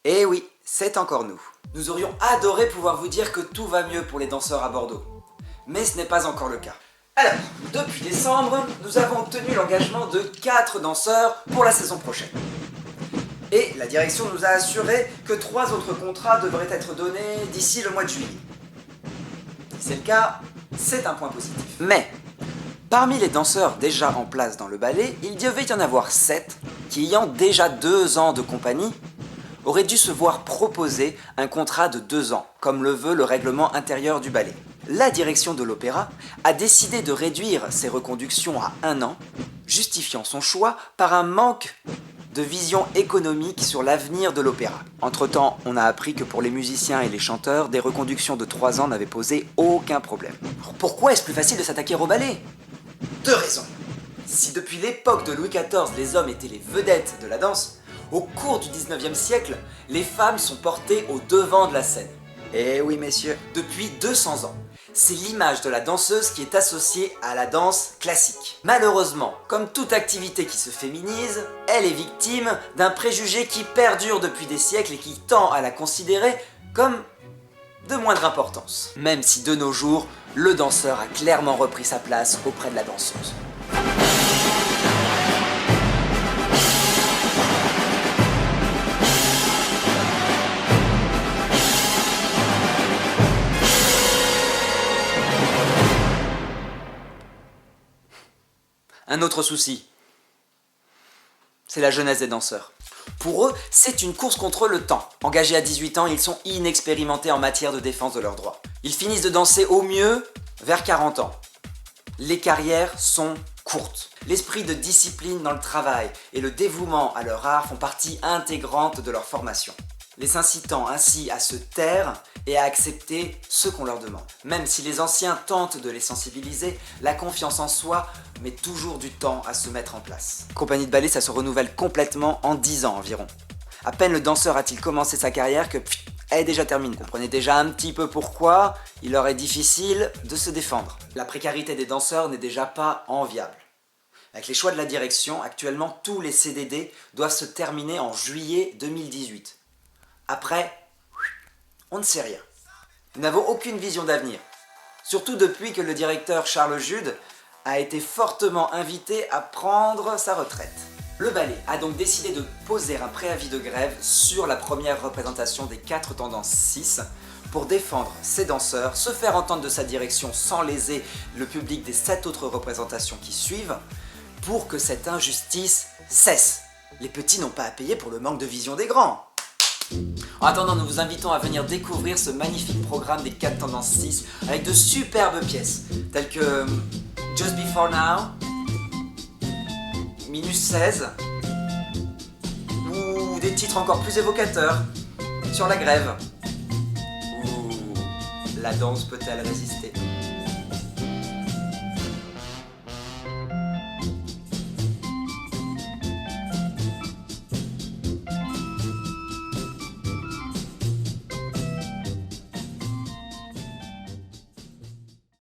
Eh oui, c'est encore nous. Nous aurions adoré pouvoir vous dire que tout va mieux pour les danseurs à Bordeaux. Mais ce n'est pas encore le cas. Alors, depuis décembre, nous avons obtenu l'engagement de 4 danseurs pour la saison prochaine. Et la direction nous a assuré que 3 autres contrats devraient être donnés d'ici le mois de juillet. Si c'est le cas, c'est un point positif. Mais, parmi les danseurs déjà en place dans le ballet, il devait y en avoir 7 qui, ayant déjà 2 ans de compagnie, auraient dû se voir proposer un contrat de 2 ans, comme le veut le règlement intérieur du ballet. La direction de l'opéra a décidé de réduire ces reconductions à 1 an, justifiant son choix par un manque de vision économique sur l'avenir de l'opéra. Entre-temps, on a appris que pour les musiciens et les chanteurs, des reconductions de 3 ans n'avaient posé aucun problème. Alors pourquoi est-ce plus facile de s'attaquer au ballet ? 2 raisons. Si depuis l'époque de Louis XIV, les hommes étaient les vedettes de la danse, au cours du 19e siècle, les femmes sont portées au devant de la scène. Eh oui, messieurs, depuis 200 ans. C'est l'image de la danseuse qui est associée à la danse classique. Malheureusement, comme toute activité qui se féminise, elle est victime d'un préjugé qui perdure depuis des siècles et qui tend à la considérer comme de moindre importance. Même si de nos jours, le danseur a clairement repris sa place auprès de la danseuse. Un autre souci, c'est la jeunesse des danseurs. Pour eux, c'est une course contre le temps. Engagés à 18 ans, ils sont inexpérimentés en matière de défense de leurs droits. Ils finissent de danser au mieux vers 40 ans. Les carrières sont courtes. L'esprit de discipline dans le travail et le dévouement à leur art font partie intégrante de leur formation, les incitant ainsi à se taire et à accepter ce qu'on leur demande. Même si les anciens tentent de les sensibiliser, la confiance en soi met toujours du temps à se mettre en place. Compagnie de ballet, ça se renouvelle complètement en 10 ans environ. À peine le danseur a-t-il commencé sa carrière que elle est déjà terminée. Vous comprenez déjà un petit peu pourquoi il leur est difficile de se défendre. La précarité des danseurs n'est déjà pas enviable. Avec les choix de la direction, actuellement tous les CDD doivent se terminer en juillet 2018. Après, on ne sait rien. Nous n'avons aucune vision d'avenir. Surtout depuis que le directeur Charles Jude a été fortement invité à prendre sa retraite. Le ballet a donc décidé de poser un préavis de grève sur la première représentation des 4 tendances 6 pour défendre ses danseurs, se faire entendre de sa direction sans léser le public des 7 autres représentations qui suivent, pour que cette injustice cesse. Les petits n'ont pas à payer pour le manque de vision des grands. En attendant, nous vous invitons à venir découvrir ce magnifique programme des 4 tendances 6 avec de superbes pièces telles que Just Before Now, Minus 16 ou des titres encore plus évocateurs sur la grève ou La danse peut-elle résister ?